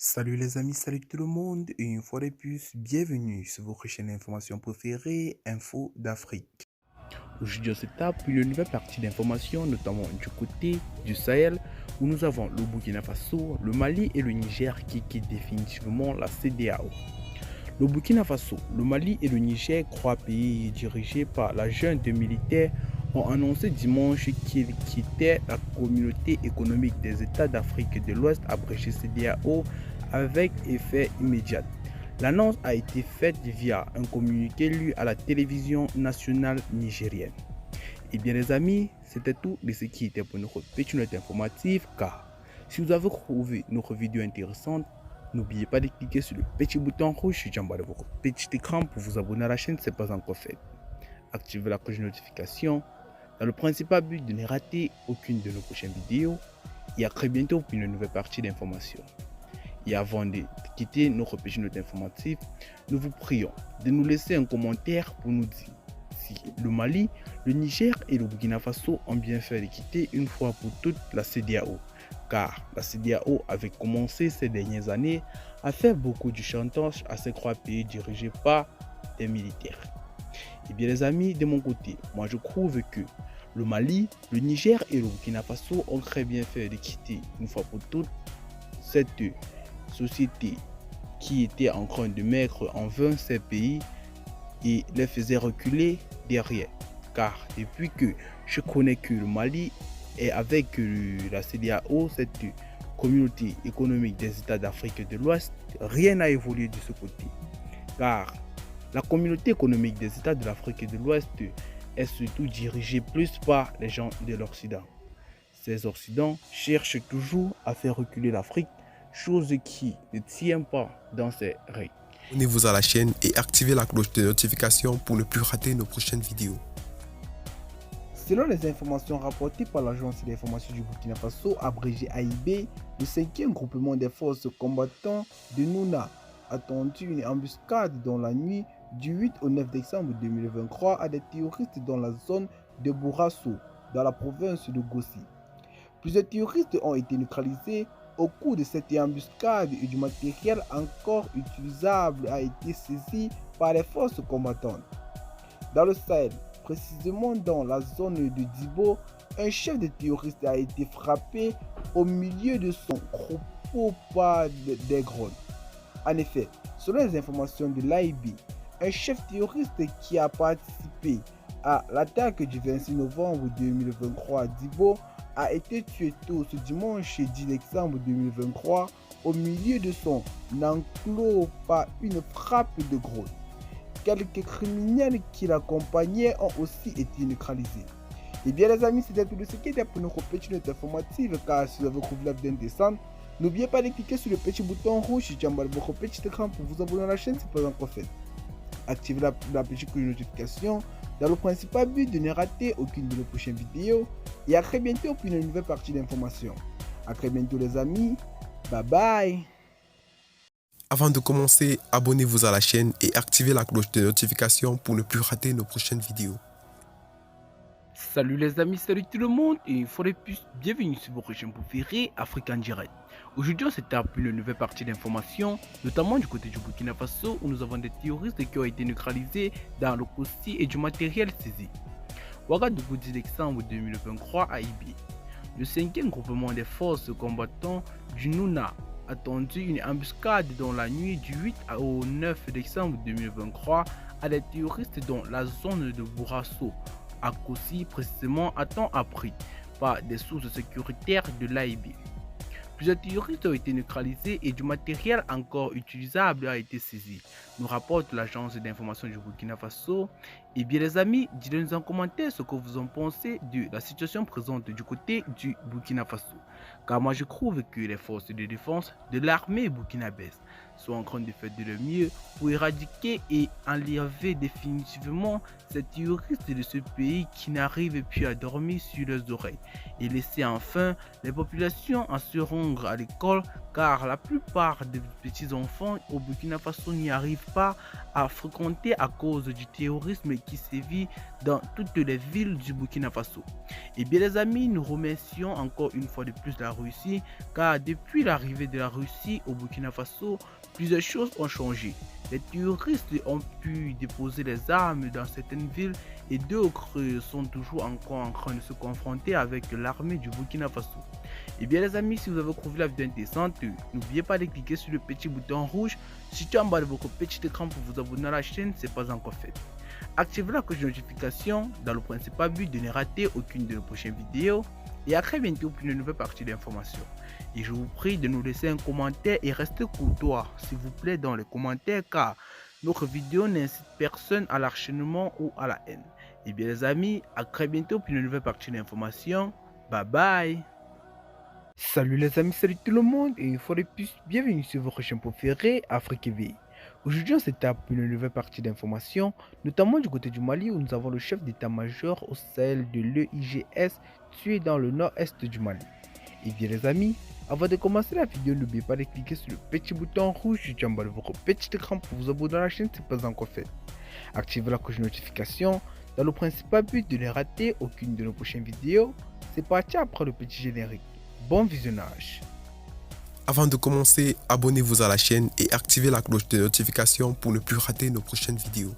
Salut les amis, salut tout le monde et une fois de plus, bienvenue sur votre chaîne d'information préférée, Info d'Afrique. Aujourd'hui, on se tape une nouvelle partie d'informations, notamment du côté du Sahel, où nous avons le Burkina Faso, le Mali et le Niger qui quittent définitivement la CEDEAO. Le Burkina Faso, le Mali et le Niger, trois pays dirigés par la junte militaire, ont annoncé dimanche qu'ils quittaient la communauté économique des États d'Afrique de l'Ouest, abrégée CEDEAO, avec effet immédiat. L'annonce a été faite via un communiqué lu à la télévision nationale nigérienne. Et bien les amis, c'était tout de ce qui était pour notre petite note informative, car si vous avez trouvé notre vidéo intéressante, n'oubliez pas de cliquer sur le petit bouton rouge en bas de votre petit écran pour vous abonner à la chaîne si ce n'est pas encore fait. Activez la cloche de notification dans le principal but de ne rater aucune de nos prochaines vidéos. Et à très bientôt pour une nouvelle partie d'informations. Et avant de quitter notre petite note informative, nous vous prions de nous laisser un commentaire pour nous dire si le Mali, le Niger et le Burkina Faso ont bien fait de quitter une fois pour toutes la CEDEAO. Car la CEDEAO avait commencé ces dernières années à faire beaucoup de chantage à ces trois pays dirigés par des militaires. Et bien les amis, de mon côté, moi je trouve que le Mali, le Niger et le Burkina Faso ont très bien fait de quitter une fois pour toutes cette société qui était en train de mettre en vain ces pays et les faisait reculer derrière. Car depuis que je connais que le Mali est avec la CEDEAO, cette communauté économique des États d'Afrique de l'Ouest, rien n'a évolué de ce côté. Car la communauté économique des États de l'Afrique de l'Ouest est surtout dirigée plus par les gens de l'Occident. Ces Occidents cherchent toujours à faire reculer l'Afrique, chose qui ne tient pas dans ses règles. Abonnez-vous à la chaîne et activez la cloche de notification pour ne plus rater nos prochaines vidéos. Selon les informations rapportées par l'agence d'information du Burkina Faso, abrégé AIB, le 5e groupement des forces combattantes de Nouna a tendu une embuscade dans la nuit du 8 au 9 décembre 2023 à des terroristes dans la zone de Bourasso, dans la province de Gossi. Plusieurs terroristes ont été neutralisés au cours de cette embuscade et du matériel encore utilisable a été saisi par les forces combattantes. Dans le Sahel, précisément dans la zone de Dibo, un chef de terroriste a été frappé au milieu de son troupeau par des drones. En effet, selon les informations de l'AIB, un chef terroriste qui a participé à l'attaque du 26 novembre 2023 à Dibo a été tué tôt ce dimanche 10 décembre 2023 au milieu de son enclos par une frappe de drone. Quelques criminels qui l'accompagnaient ont aussi été neutralisés. Et bien les amis, c'était tout ce qui était pour notre petite note informative, car si vous avez trouvé la vidéo intéressante, n'oubliez pas de cliquer sur le petit bouton rouge en bas de votre petit écran pour vous abonner à la chaîne si ce n'est pas encore fait. Activez la petite cloche de notification dans le principal but de ne rater aucune de nos prochaines vidéos. Et à très bientôt pour une nouvelle partie d'informations. À très bientôt les amis. Bye bye. Avant de commencer, abonnez-vous à la chaîne et activez la cloche de notification pour ne plus rater nos prochaines vidéos. Salut les amis, salut tout le monde et une fois de plus, bienvenue sur votre chaîne préférée, African Direct. Aujourd'hui, on s'étape une nouvelle partie d'informations, notamment du côté du Burkina Faso où nous avons des terroristes qui ont été neutralisés dans le Kossi et du matériel saisi. Ouagadougou 10 décembre 2023 à Ibi. Le 5e groupement des forces combattantes du Nouna a tendu une embuscade dans la nuit du 8 au 9 décembre 2023 à des terroristes dans la zone de Bourasso, à Kossi précisément à temps appris par des sources sécuritaires de l'AIB. Plusieurs terroristes ont été neutralisés et du matériel encore utilisable a été saisi, nous rapporte l'agence d'information du Burkina Faso. Et bien les amis, dites-nous en commentaire ce que vous en pensez de la situation présente du côté du Burkina Faso. Car moi je trouve que les forces de défense de l'armée burkinabèse sont en train de faire de leur mieux pour éradiquer et enlever définitivement ces terroristes de ce pays qui n'arrivent plus à dormir sur leurs oreilles et laisser enfin les populations en se rendre à l'école, car la plupart des petits enfants au Burkina Faso n'y arrivent pas à fréquenter à cause du terrorisme qui sévit dans toutes les villes du Burkina Faso. Et bien les amis, nous remercions encore une fois de plus la Russie, car depuis l'arrivée de la Russie au Burkina Faso, plusieurs choses ont changé. Les terroristes ont pu déposer les armes dans certaines villes et d'autres sont toujours encore en train de se confronter avec l'armée du Burkina Faso. Et bien les amis, si vous avez trouvé la vidéo intéressante, n'oubliez pas de cliquer sur le petit bouton rouge situé en bas de votre petit écran pour vous abonner à la chaîne, c'est pas encore fait. Activez la cloche de notification dans le principal but de ne rater aucune de nos prochaines vidéos. Et à très bientôt pour une nouvelle partie d'informations. Et je vous prie de nous laisser un commentaire et restez courtois s'il vous plaît dans les commentaires car notre vidéo n'incite personne à l'acharnement ou à la haine. Et bien les amis, à très bientôt pour une nouvelle partie d'informations. Bye bye. Salut les amis, salut tout le monde et une fois de plus, bienvenue sur votre chaîne préférée Afrique TV. Aujourd'hui on s'étape pour une nouvelle partie d'informations, notamment du côté du Mali où nous avons le chef d'état-major au Sahel de l'EIGS tué dans le nord-est du Mali. Et bien les amis, avant de commencer la vidéo, n'oubliez pas de cliquer sur le petit bouton rouge juste en bas de votre petit écran pour vous abonner à la chaîne si ce n'est pas encore fait. Activez la cloche de notification dans le principal but de ne rater aucune de nos prochaines vidéos. C'est parti après le petit générique. Bon visionnage. Avant de commencer, abonnez-vous à la chaîne et activez la cloche de notification pour ne plus rater nos prochaines vidéos.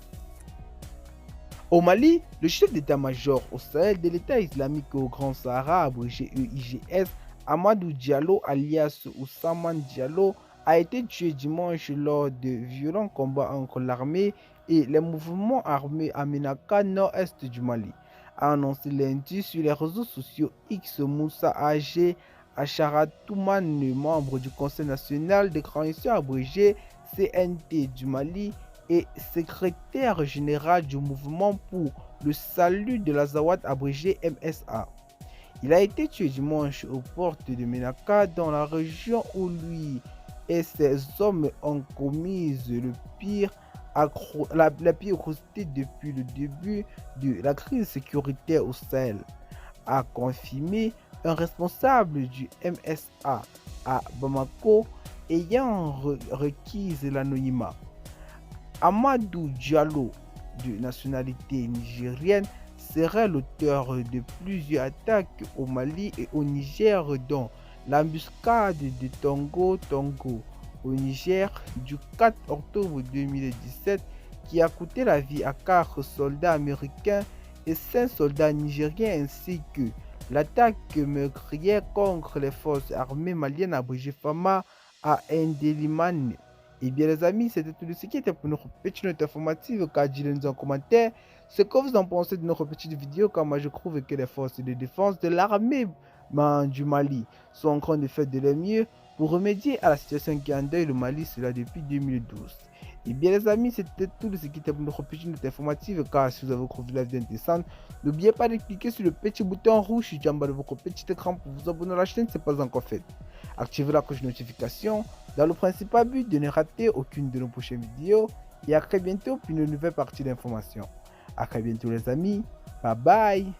Au Mali, le chef d'état-major au Sahel de l'État islamique au Grand Sahara, abrégé EIGS, Amadou Diallo alias Ousmane Diallo, a été tué dimanche lors de violents combats entre l'armée et les mouvements armés à Ménaka, nord-est du Mali, a annoncé lundi sur les réseaux sociaux X Moussa Ag Acharatoumane, membre du Conseil national de transition abrégé CNT du Mali et secrétaire général du mouvement pour le salut de l'Azawad abrégé MSA. Il a été tué dimanche aux portes de Ménaka dans la région où lui et ses hommes ont commis la pire atrocité depuis le début de la crise sécuritaire au Sahel, a confirmé un responsable du MSA à Bamako ayant requis l'anonymat. Amadou Diallo, de nationalité nigérienne, serait l'auteur de plusieurs attaques au Mali et au Niger, dont l'embuscade de Tongo au Niger du 4 octobre 2017 qui a coûté la vie à 4 soldats américains et 5 soldats nigériens ainsi que l'attaque meurtrière contre les forces armées maliennes abrégé Fama à Ndelimane. Et bien les amis, c'était tout ce qui était pour notre petite note informative, car dites-nous en commentaire ce que vous en pensez de notre petite vidéo, car moi je trouve que les forces de défense de l'armée du Mali sont en train de faire de leur mieux pour remédier à la situation qui endeuille le Mali, cela depuis 2012. Et bien les amis, c'était tout ce qui était pour notre petite note informative, car si vous avez trouvé la vidéo intéressante, n'oubliez pas de cliquer sur le petit bouton rouge juste en bas de votre petit écran pour vous abonner à la chaîne si ce n'est pas encore fait. Activez la cloche de notification dans le principal but de ne rater aucune de nos prochaines vidéos et à très bientôt pour une nouvelle partie d'informations. À très bientôt les amis, bye bye.